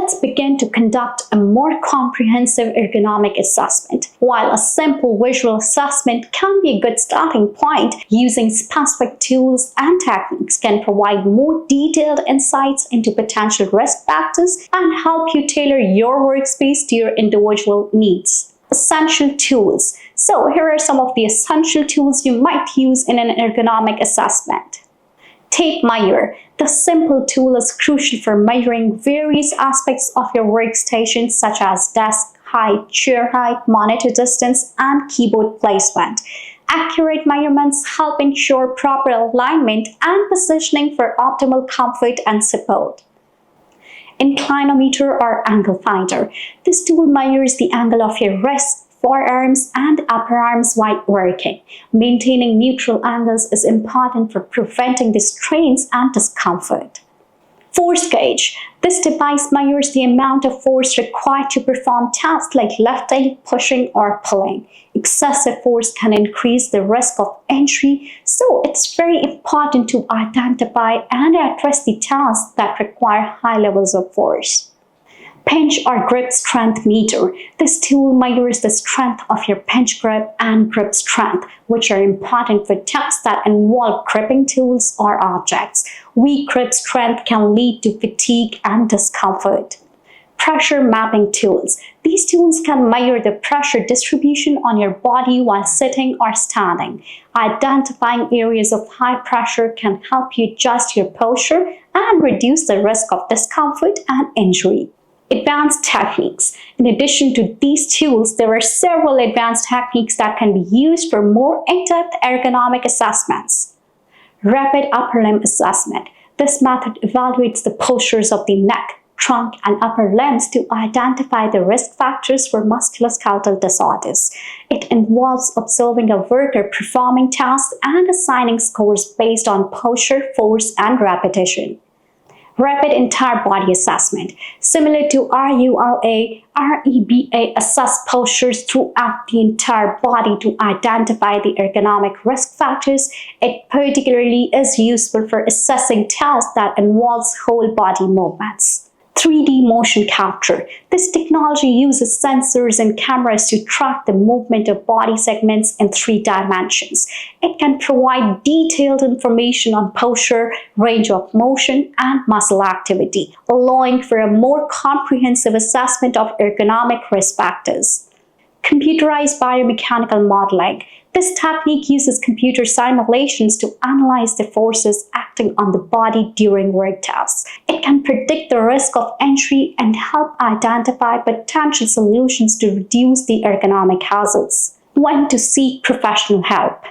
Let's begin to conduct a more comprehensive ergonomic assessment. While a simple visual assessment can be a good starting point, using specific tools and techniques can provide more detailed insights into potential risk factors and help you tailor your workspace to your individual needs. Essential tools. So here are some of the essential tools you might use in an ergonomic assessment. Tape measure. This simple tool is crucial for measuring various aspects of your workstation such as desk height, chair height, monitor distance, and keyboard placement. Accurate measurements help ensure proper alignment and positioning for optimal comfort and support. Inclinometer or angle finder. This tool measures the angle of your wrists, forearms, and upper arms while working. Maintaining neutral angles is important for preventing the strains and discomfort. Force gauge. This device measures the amount of force required to perform tasks like lifting, pushing, or pulling. Excessive force can increase the risk of injury, so it's very important to identify and address the tasks that require high levels of force. Pinch or grip strength meter. This tool measures the strength of your pinch grip and grip strength, which are important for tasks that involve gripping tools or objects. Weak grip strength can lead to fatigue and discomfort. Pressure mapping tools. These tools can measure the pressure distribution on your body while sitting or standing. Identifying areas of high pressure can help you adjust your posture and reduce the risk of discomfort and injury. Advanced techniques. In addition to these tools, there are several advanced techniques that can be used for more in-depth ergonomic assessments. Rapid upper limb assessment. This method evaluates the postures of the neck, trunk, and upper limbs to identify the risk factors for musculoskeletal disorders. It involves observing a worker performing tasks and assigning scores based on posture, force, and repetition. Rapid entire body assessment. Similar to RULA, REBA assess postures throughout the entire body to identify the ergonomic risk factors. It particularly is useful for assessing tasks that involves whole body movements. 3D motion capture. This technology uses sensors and cameras to track the movement of body segments in 3 dimensions. It can provide detailed information on posture, range of motion, and muscle activity, allowing for a more comprehensive assessment of ergonomic risk factors. Computerized biomechanical modeling. This technique uses computer simulations to analyze the forces acting on the body during work tasks. It can predict the risk of injury and help identify potential solutions to reduce the ergonomic hazards. When to seek professional help.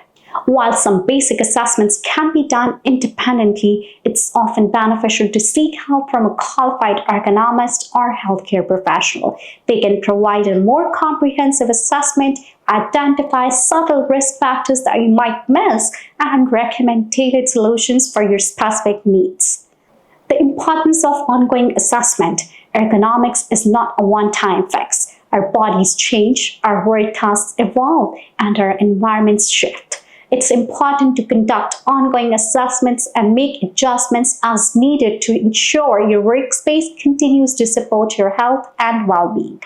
While some basic assessments can be done independently, it's often beneficial to seek help from a qualified ergonomist or healthcare professional. They can provide a more comprehensive assessment, identify subtle risk factors that you might miss, and recommend tailored solutions for your specific needs. The importance of ongoing assessment. Ergonomics is not a one-time fix. Our bodies change, our work tasks evolve, and our environments shift. It's important to conduct ongoing assessments and make adjustments as needed to ensure your workspace continues to support your health and well-being.